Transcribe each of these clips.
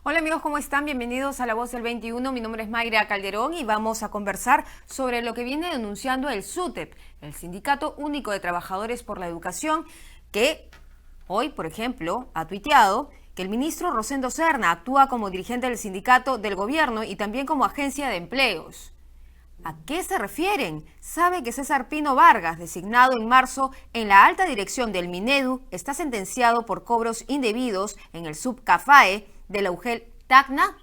Hola amigos, ¿cómo están? Bienvenidos a La Voz del 21. Mi nombre es Mayra Calderón y vamos a conversar sobre lo que viene denunciando el SUTEP, el Sindicato Único de Trabajadores por la Educación, que hoy, por ejemplo, ha tuiteado que el ministro Rosendo Serna actúa como dirigente del sindicato del gobierno y también como agencia de empleos. ¿A qué se refieren? Sabe que César Pino Vargas, designado en marzo en la alta dirección del Minedu, está sentenciado por cobros indebidos en el subCAFAE de la UGEL Tacna.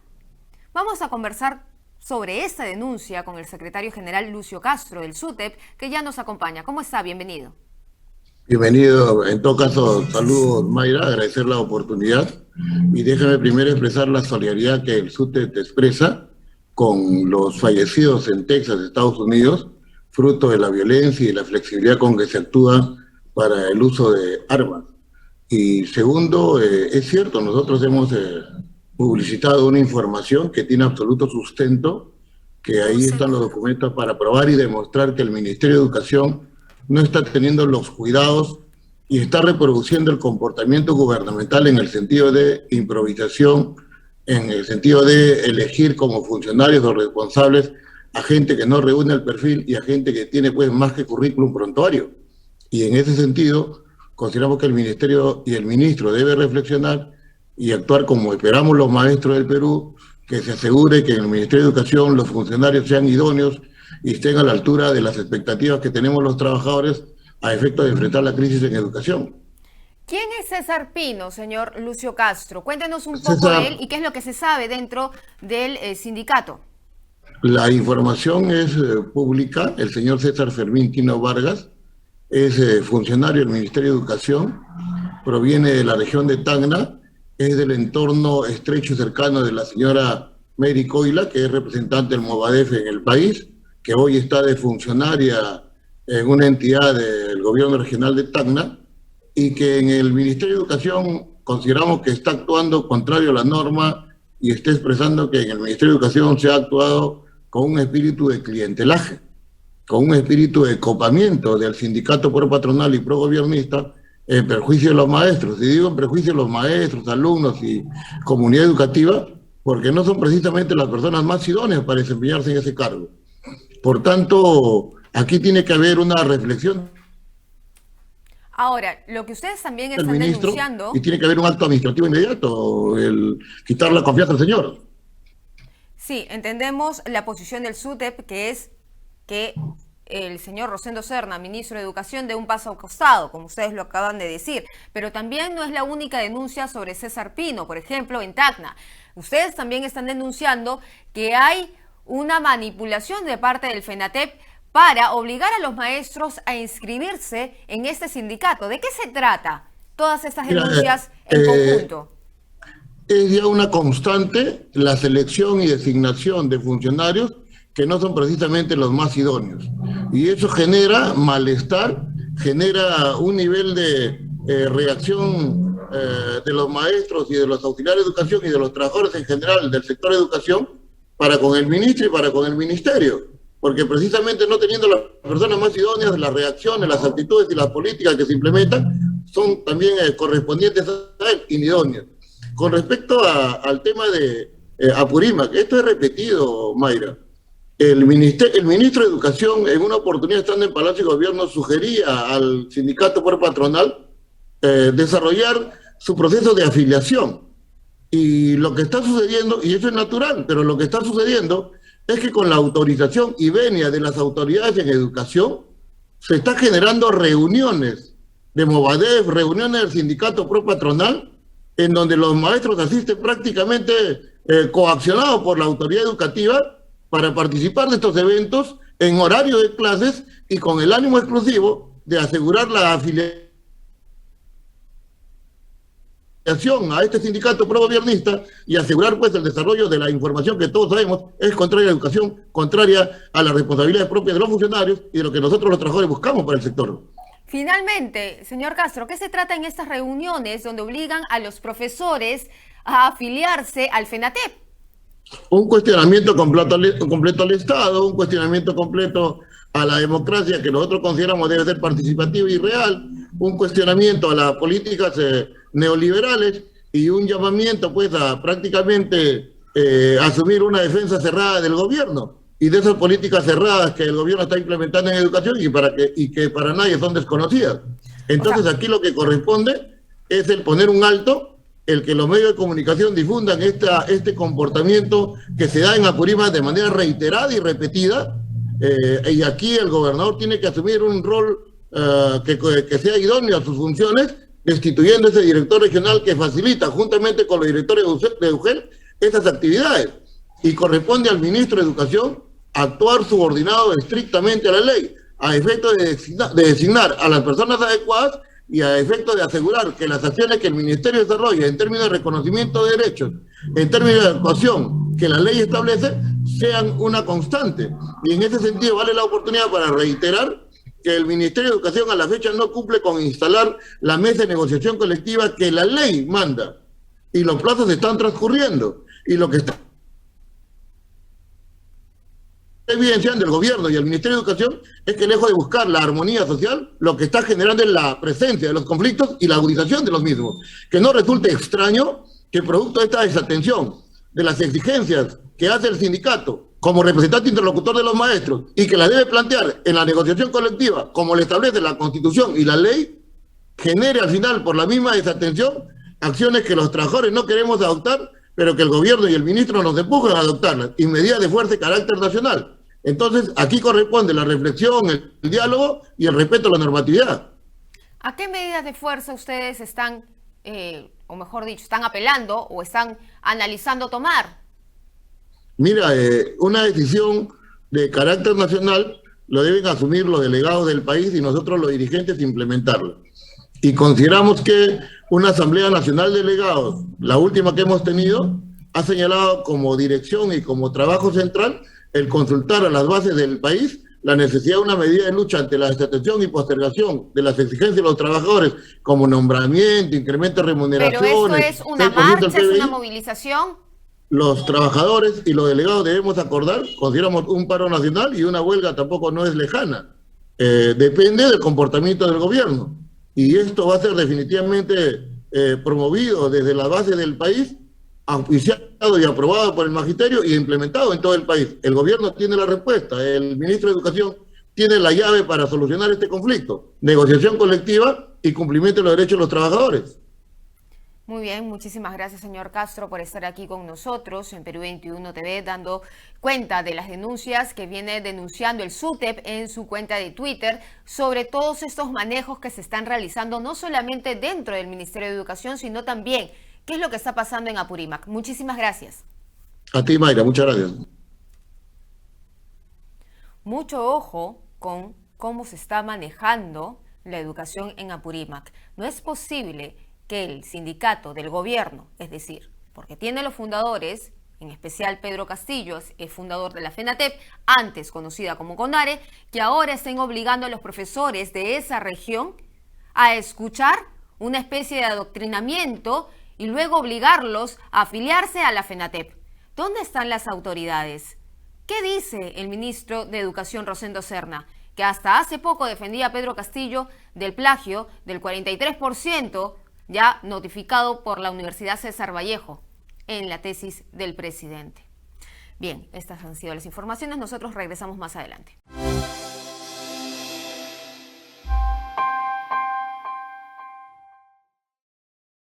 Vamos a conversar sobre esta denuncia con el secretario general Lucio Castro del SUTEP, que ya nos acompaña. ¿Cómo está? Bienvenido. Bienvenido. En todo caso, saludos, Mayra, agradecer la oportunidad y déjame primero expresar la solidaridad que el SUTEP expresa con los fallecidos en Texas, Estados Unidos, fruto de la violencia y la flexibilidad con que se actúa para el uso de armas. Y segundo, es cierto, nosotros hemos publicitado una información que tiene absoluto sustento, que ahí están los documentos para probar y demostrar que el Ministerio de Educación no está teniendo los cuidados y está reproduciendo el comportamiento gubernamental en el sentido de improvisación, en el sentido de elegir como funcionarios o responsables a gente que no reúne el perfil y a gente que tiene pues más que currículum prontuario. Y en ese sentido, consideramos que el Ministerio y el Ministro debe reflexionar y actuar como esperamos los maestros del Perú, que se asegure que en el Ministerio de Educación los funcionarios sean idóneos y estén a la altura de las expectativas que tenemos los trabajadores a efecto de enfrentar la crisis en educación. ¿Quién es César Pino, señor Lucio Castro? Cuéntenos un poco de él César, y qué es lo que se sabe dentro del sindicato. la información es pública. El señor César Fermín Quino Vargas es funcionario del Ministerio de Educación, proviene de la región de Tacna, es del entorno estrecho y cercano de la señora Mary Coila, que es representante del Movadef en el país, que hoy está de funcionaria en una entidad del gobierno regional de Tacna, y que en el Ministerio de Educación consideramos que está actuando contrario a la norma y está expresando que en el Ministerio de Educación se ha actuado con un espíritu de clientelaje, con un espíritu de copamiento del sindicato pro patronal y pro gobernista en perjuicio de los maestros. Y digo en perjuicio de los maestros, alumnos y comunidad educativa, porque no son precisamente las personas más idóneas para desempeñarse en ese cargo. Por tanto, aquí tiene que haber una reflexión Ahora, lo que ustedes también del están ministro y denunciando, tiene que haber un acto administrativo inmediato, el quitar la confianza al señor. sí, entendemos la posición del SUTEP, que es que el señor Rosendo Serna, ministro de Educación, dé un paso al costado, como ustedes lo acaban de decir. Pero también no es la única denuncia sobre César Pino, por ejemplo, en Tacna. Ustedes también están denunciando que hay una manipulación de parte del FENATEP para obligar a los maestros a inscribirse en este sindicato. ¿De qué se trata todas estas Mira, denuncias en conjunto? es ya una constante la selección y designación de funcionarios que no son precisamente los más idóneos. Y eso genera malestar, genera un nivel de reacción de los maestros y de los auxiliares de educación y de los trabajadores en general del sector de educación para con el ministro y para con el ministerio. Porque precisamente no teniendo las personas más idóneas, las reacciones, las actitudes y las políticas que se implementan son también correspondientes a él, inidóneas. Con respecto al tema de Apurímac, esto es repetido, Mayra. El ministro de Educación, en una oportunidad estando en Palacio de Gobierno, sugería al sindicato por patronal desarrollar su proceso de afiliación. Y lo que está sucediendo, y eso es natural, pero lo que está sucediendo es que con la autorización y venia de las autoridades en educación, se está generando reuniones de Movadef, reuniones del sindicato pro patronal, en donde los maestros asisten prácticamente coaccionados por la autoridad educativa para participar de estos eventos en horario de clases y con el ánimo exclusivo de asegurar la afiliación a este sindicato pro-gobernista y asegurar pues el desarrollo de la información que todos sabemos es contraria a la educación, contraria a las responsabilidades propias de los funcionarios y de lo que nosotros los trabajadores buscamos para el sector. Finalmente, señor Castro, ¿qué se trata en estas reuniones donde obligan a los profesores a afiliarse al FENATEP? Un cuestionamiento completo al Estado, un cuestionamiento completo a la democracia que nosotros consideramos debe ser participativa y real, un cuestionamiento a las políticas neoliberales y un llamamiento pues a prácticamente asumir una defensa cerrada del gobierno y de esas políticas cerradas que el gobierno está implementando en educación y que para nadie son desconocidas. Entonces aquí lo que corresponde es el poner un alto, el que los medios de comunicación difundan este comportamiento que se da en Apurímac de manera reiterada y repetida, y aquí el gobernador tiene que asumir un rol que sea idóneo a sus funciones, destituyendo ese director regional que facilita, juntamente con los directores de UGEL, estas actividades. Y corresponde al ministro de Educación actuar subordinado estrictamente a la ley, a efecto de designar a las personas adecuadas y a efecto de asegurar que las acciones que el Ministerio desarrolla en términos de reconocimiento de derechos, en términos de actuación que la ley establece, sean una constante. Y en ese sentido vale la oportunidad para reiterar que el Ministerio de Educación a la fecha no cumple con instalar la mesa de negociación colectiva que la ley manda. Y los plazos están transcurriendo. Y lo que está evidenciando el gobierno y el Ministerio de Educación es que lejos de buscar la armonía social, lo que está generando es la presencia de los conflictos y la agudización de los mismos. Que no resulte extraño que producto de esta desatención de las exigencias que hace el sindicato como representante interlocutor de los maestros y que la debe plantear en la negociación colectiva como le establece la Constitución y la ley, genere al final por la misma desatención acciones que los trabajadores no queremos adoptar, pero que el gobierno y el ministro nos empujan a adoptarlas y medidas de fuerza y carácter nacional. Entonces, aquí corresponde la reflexión, el diálogo y el respeto a la normatividad. ¿A qué medidas de fuerza ustedes están, o mejor dicho, están apelando o están analizando tomar? Mira, una decisión de carácter nacional lo deben asumir los delegados del país y nosotros los dirigentes implementarla. Y consideramos que una Asamblea Nacional de Delegados, la última que hemos tenido, ha señalado como dirección y como trabajo central el consultar a las bases del país la necesidad de una medida de lucha ante la desatención y postergación de las exigencias de los trabajadores, como nombramiento, incremento de remuneraciones. ¿Pero esto es una marcha, es una movilización? Los trabajadores y los delegados debemos acordar, consideramos un paro nacional y una huelga tampoco no es lejana. Depende del comportamiento del gobierno. Y esto va a ser definitivamente promovido desde la base del país, auspiciado y aprobado por el magisterio y implementado en todo el país. El gobierno tiene la respuesta, el ministro de Educación tiene la llave para solucionar este conflicto. Negociación colectiva y cumplimiento de los derechos de los trabajadores. Muy bien, muchísimas gracias, señor Castro, por estar aquí con nosotros en Perú 21 TV, dando cuenta de las denuncias que viene denunciando el SUTEP en su cuenta de Twitter sobre todos estos manejos que se están realizando, no solamente dentro del Ministerio de Educación, sino también qué es lo que está pasando en Apurímac. Muchísimas gracias. A ti, Mayra, muchas gracias. Mucho ojo con cómo se está manejando la educación en Apurímac. No es posible que el sindicato del gobierno, es decir, porque tiene los fundadores, en especial Pedro Castillo, es fundador de la FENATEP, antes conocida como CONARE, que ahora estén obligando a los profesores de esa región a escuchar una especie de adoctrinamiento y luego obligarlos a afiliarse a la FENATEP. ¿Dónde están las autoridades? ¿Qué dice el ministro de Educación, Rosendo Serna, que hasta hace poco defendía a Pedro Castillo del plagio del 43%, ya notificado por la Universidad César Vallejo en la tesis del presidente? Bien, estas han sido las informaciones. Nosotros regresamos más adelante.